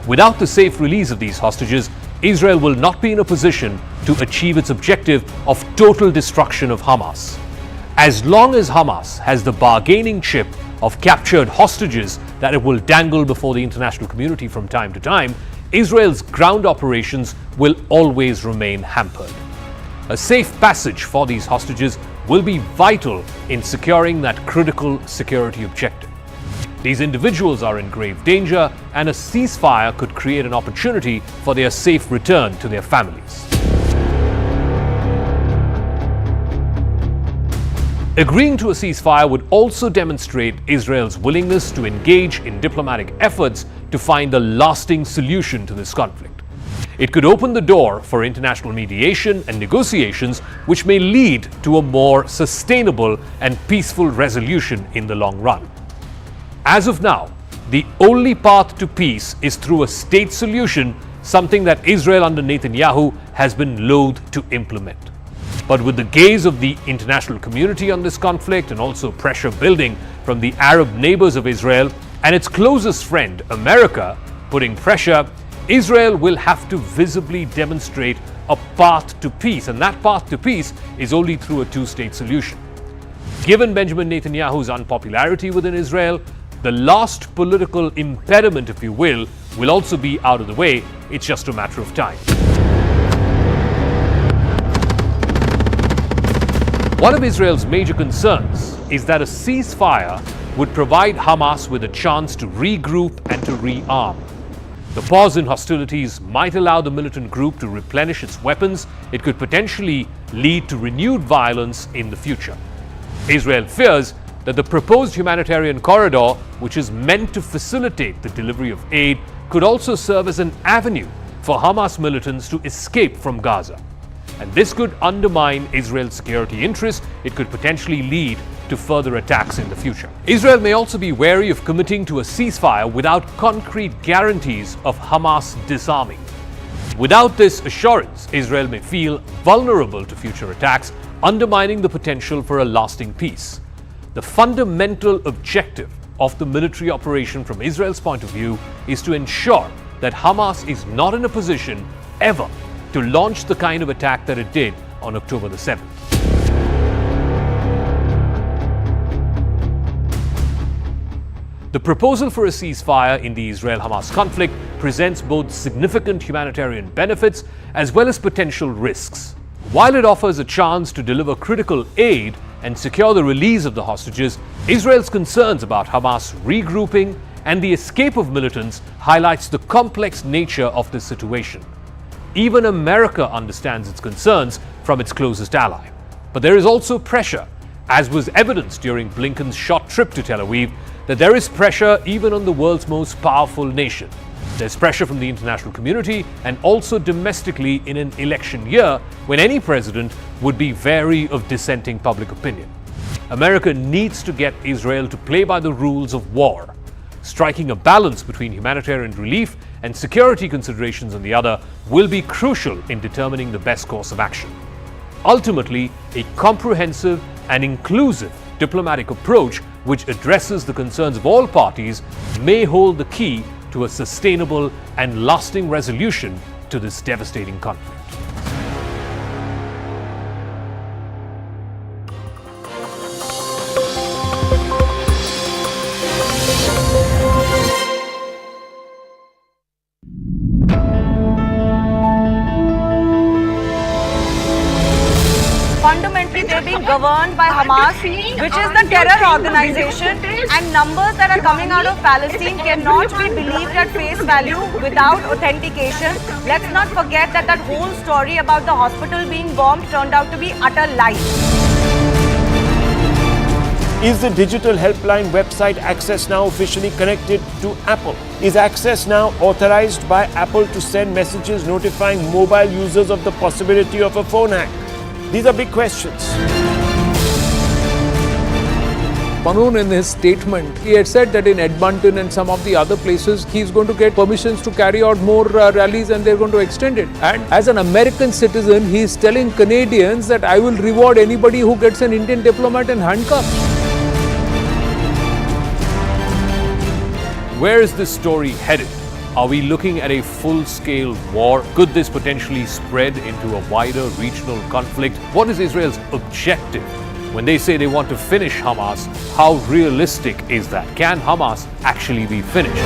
Speaker 1: Without the safe release of these hostages, Israel will not be in a position to achieve its objective of total destruction of Hamas. As long as Hamas has the bargaining chip of captured hostages that it will dangle before the international community from time to time, Israel's ground operations will always remain hampered. A safe passage for these hostages will be vital in securing that critical security objective. These individuals are in grave danger, and a ceasefire could create an opportunity for their safe return to their families. Agreeing to a ceasefire would also demonstrate Israel's willingness to engage in diplomatic efforts to find a lasting solution to this conflict. It could open the door for international mediation and negotiations, which may lead to a more sustainable and peaceful resolution in the long run. As of now, the only path to peace is through a state solution, something that Israel under Netanyahu has been loath to implement. But with the gaze of the international community on this conflict and also pressure building from the Arab neighbors of Israel and its closest friend, America, putting pressure, Israel will have to visibly demonstrate a path to peace, and that path to peace is only through a two-state solution. Given Benjamin Netanyahu's unpopularity within Israel, the last political impediment, if you will also be out of the way. It's just a matter of time. One of Israel's major concerns is that a ceasefire would provide Hamas with a chance to regroup and to rearm. The pause in hostilities might allow the militant group to replenish its weapons. It could potentially lead to renewed violence in the future. Israel fears that the proposed humanitarian corridor, which is meant to facilitate the delivery of aid, could also serve as an avenue for Hamas militants to escape from Gaza. And this could undermine Israel's security interests. It could potentially lead to further attacks in the future. Israel may also be wary of committing to a ceasefire without concrete guarantees of Hamas disarming. Without this assurance, Israel may feel vulnerable to future attacks, undermining the potential for a lasting peace. The fundamental objective of the military operation from Israel's point of view is to ensure that Hamas is not in a position ever to launch the kind of attack that it did on October the 7th. The proposal for a ceasefire in the Israel-Hamas conflict presents both significant humanitarian benefits as well as potential risks. While it offers a chance to deliver critical aid and secure the release of the hostages, Israel's concerns about Hamas regrouping and the escape of militants highlights the complex nature of this situation. Even America understands its concerns from its closest ally. But there is also pressure, as was evidenced during Blinken's short trip to Tel Aviv, that there is pressure even on the world's most powerful nation. There's pressure from the international community and also domestically in an election year when any president would be wary of dissenting public opinion. America needs to get Israel to play by the rules of war. Striking a balance between humanitarian relief and security considerations on the other will be crucial in determining the best course of action. Ultimately, a comprehensive and inclusive diplomatic approach which addresses the concerns of all parties may hold the key to a sustainable and lasting resolution to this devastating conflict.
Speaker 8: governed by Hamas, which is the terror organization, and numbers that are coming out of Palestine cannot be believed at face value without authentication. Let's not forget that that whole story about the hospital being bombed turned out to be utter lies.
Speaker 9: Is the digital helpline website Access Now officially connected to Apple? Is Access Now authorized by Apple to send messages notifying mobile users of the possibility of a phone hack? These are big questions.
Speaker 10: Panoon, in his statement, he had said that in Edmonton and some of the other places, he's going to get permissions to carry out more rallies and they're going to extend it. And as an American citizen, he's telling Canadians that I will reward anybody who gets an Indian diplomat in handcuffs.
Speaker 1: Where is this story headed? Are we looking at a full-scale war? Could this potentially spread into a wider regional conflict? What is Israel's objective? When they say they want to finish Hamas, how realistic is that? Can Hamas actually be finished?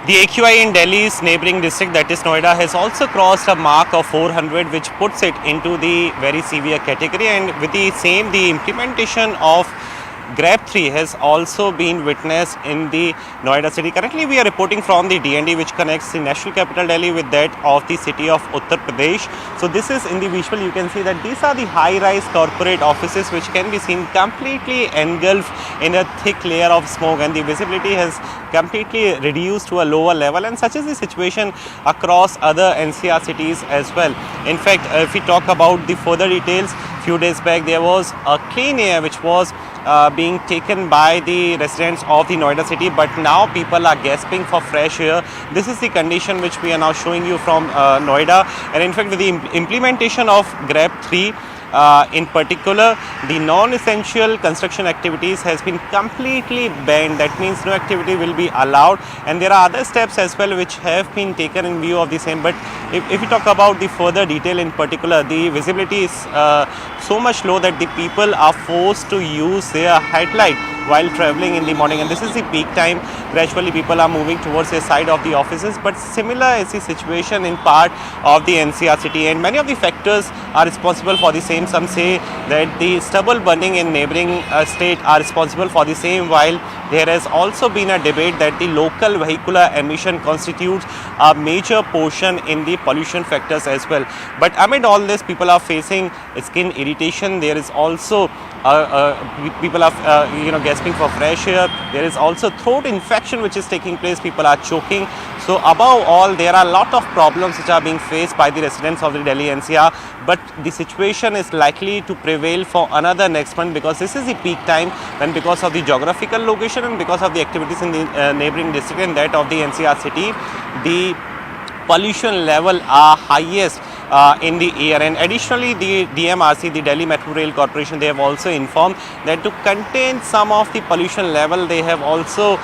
Speaker 15: The AQI in Delhi's neighbouring district, that is Noida, has also crossed a mark of 400, which puts it into the very severe category, and with the same, the implementation of Grab 3 has also been witnessed in the Noida city. Currently, we are reporting from the DND, which connects the national capital Delhi with that of the city of Uttar Pradesh. So this is in the visual, you can see that these are the high-rise corporate offices which can be seen completely engulfed in a thick layer of smoke, and the visibility has completely reduced to a lower level, and such is the situation across other NCR cities as well. In fact, if we talk about the further details, few days back there was a clean air which was being taken by the residents of the Noida city, but now people are gasping for fresh air. This is the condition which we are now showing you from Noida, and in fact with the implementation of Grab 3, in particular, the non-essential construction activities has been completely banned. That means no activity will be allowed, and there are other steps as well which have been taken in view of the same. But if we talk about the further detail, in particular, the visibility is so much low that the people are forced to use their headlight while traveling in the morning, and this is the peak time. Gradually people are moving towards the side of the offices, but similar is the situation in part of the NCR city, and many of the factors are responsible for the same. Some say that the stubble burning in neighboring state are responsible for the same, while there has also been a debate that the local vehicular emission constitutes a major portion in the pollution factors as well. But amid all this, people are facing skin irritation. There is also people are gasping for fresh air. There is also throat infection which is taking place. People are choking. So above all, there are a lot of problems which are being faced by the residents of the Delhi NCR, but the situation is likely to prevail for another next month, because this is the peak time, and because of the geographical location and because of the activities in the neighboring district and that of the NCR city, the pollution level are highest in the air. And additionally, the DMRC, the Delhi Metro Rail Corporation, they have also informed that to contain some of the pollution level, they have also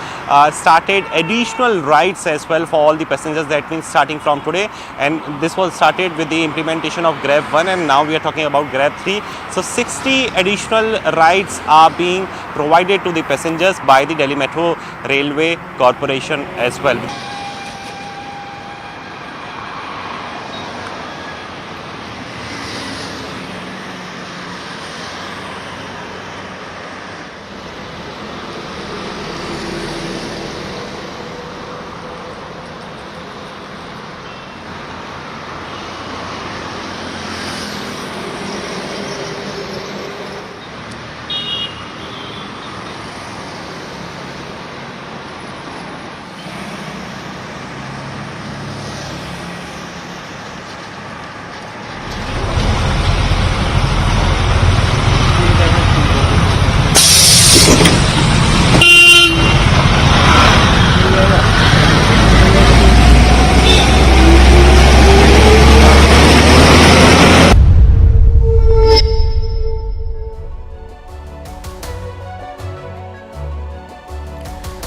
Speaker 15: started additional rides as well for all the passengers. That means starting from today, and this was started with the implementation of Grab 1, and now we are talking about Grab 3. So 60 additional rides are being provided to the passengers by the Delhi Metro Railway Corporation as well.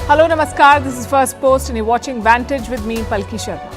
Speaker 16: Hello, Namaskar. This is First Post and you're watching Vantage with me, Palki Sharma.